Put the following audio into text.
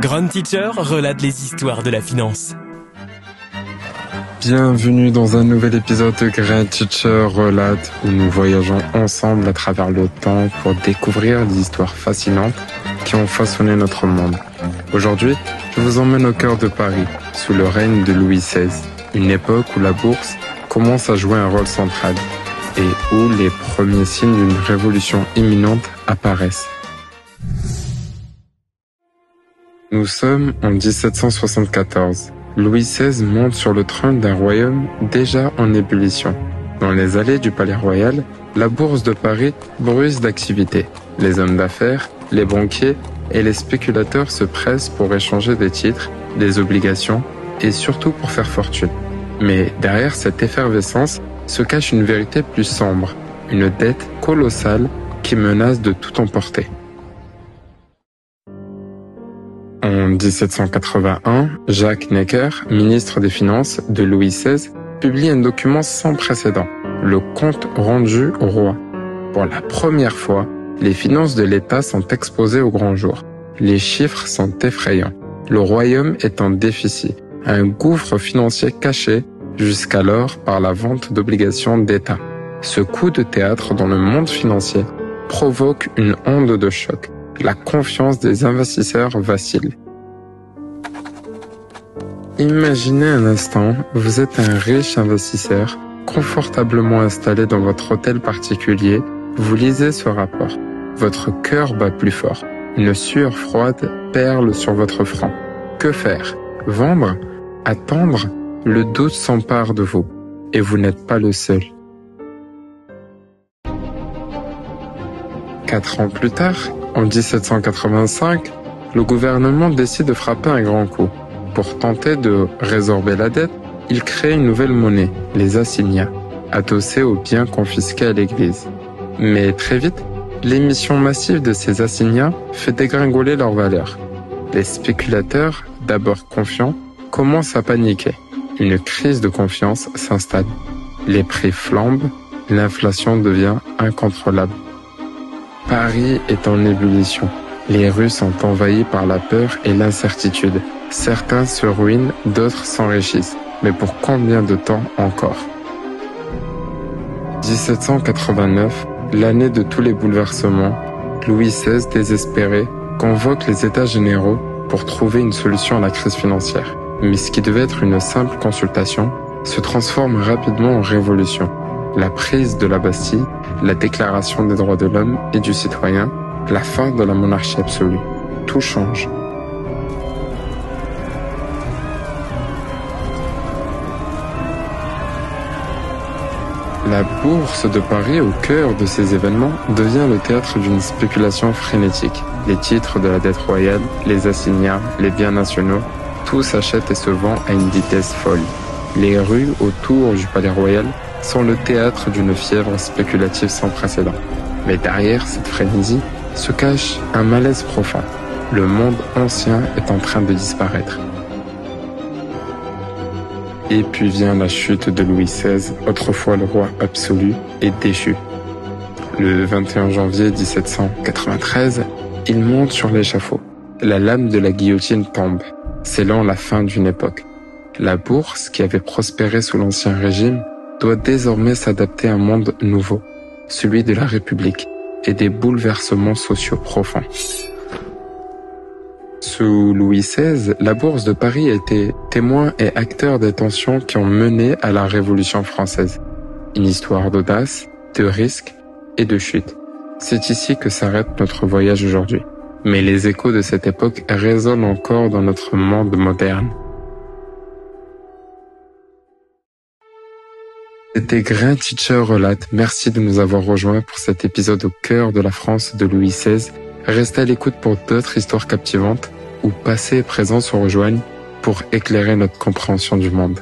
Grand Teacher relate les histoires de la finance. Bienvenue dans un nouvel épisode de Grand Teacher relate où nous voyageons ensemble à travers le temps pour découvrir des histoires fascinantes qui ont façonné notre monde. Aujourd'hui, je vous emmène au cœur de Paris, sous le règne de Louis XVI, une époque où la bourse commence à jouer un rôle central et où les premiers signes d'une révolution imminente apparaissent. Nous sommes en 1774. Louis XVI monte sur le trône d'un royaume déjà en ébullition. Dans les allées du Palais Royal, la bourse de Paris bruise d'activité. Les hommes d'affaires, les banquiers et les spéculateurs se pressent pour échanger des titres, des obligations et surtout pour faire fortune. Mais derrière cette effervescence se cache une vérité plus sombre, une dette colossale qui menace de tout emporter. En 1781, Jacques Necker, ministre des Finances de Louis XVI, publie un document sans précédent, le compte rendu au roi. Pour la première fois, les finances de l'État sont exposées au grand jour. Les chiffres sont effrayants. Le royaume est en déficit, un gouffre financier caché jusqu'alors par la vente d'obligations d'État. Ce coup de théâtre dans le monde financier provoque une onde de choc. La confiance des investisseurs vacille. Imaginez un instant, vous êtes un riche investisseur, confortablement installé dans votre hôtel particulier, vous lisez ce rapport. Votre cœur bat plus fort. Une sueur froide perle sur votre front. Que faire? Vendre? Attendre? Le doute s'empare de vous. Et vous n'êtes pas le seul. 4 ans plus tard, en 1785, le gouvernement décide de frapper un grand coup. Pour tenter de résorber la dette, il crée une nouvelle monnaie, les assignats, adossés aux biens confisqués à l'Église. Mais très vite, l'émission massive de ces assignats fait dégringoler leur valeur. Les spéculateurs, d'abord confiants, commencent à paniquer. Une crise de confiance s'installe. Les prix flambent, l'inflation devient incontrôlable. Paris est en ébullition. Les rues sont envahies par la peur et l'incertitude. Certains se ruinent, d'autres s'enrichissent. Mais pour combien de temps encore? 1789, l'année de tous les bouleversements, Louis XVI, désespéré, convoque les États généraux pour trouver une solution à la crise financière. Mais ce qui devait être une simple consultation se transforme rapidement en révolution. La prise de la Bastille, la déclaration des droits de l'homme et du citoyen, la fin de la monarchie absolue. Tout change. La bourse de Paris, au cœur de ces événements, devient le théâtre d'une spéculation frénétique. Les titres de la dette royale, les assignats, les biens nationaux, tout s'achète et se vend à une vitesse folle. Les rues autour du Palais Royal sont le théâtre d'une fièvre spéculative sans précédent. Mais derrière cette frénésie se cache un malaise profond. Le monde ancien est en train de disparaître. Et puis vient la chute de Louis XVI, autrefois le roi absolu, et déchu. Le 21 janvier 1793, il monte sur l'échafaud. La lame de la guillotine tombe, scellant la fin d'une époque. La bourse, qui avait prospéré sous l'Ancien Régime, doit désormais s'adapter à un monde nouveau, celui de la République et des bouleversements sociaux profonds. Sous Louis XVI, la bourse de Paris était témoin et acteur des tensions qui ont mené à la Révolution française. Une histoire d'audace, de risque et de chute. C'est ici que s'arrête notre voyage aujourd'hui. Mais les échos de cette époque résonnent encore dans notre monde moderne. C'était Grand Teacher relate. Merci de nous avoir rejoints pour cet épisode au cœur de la France de Louis XVI. Restez à l'écoute pour d'autres histoires captivantes où passé et présent se rejoignent pour éclairer notre compréhension du monde.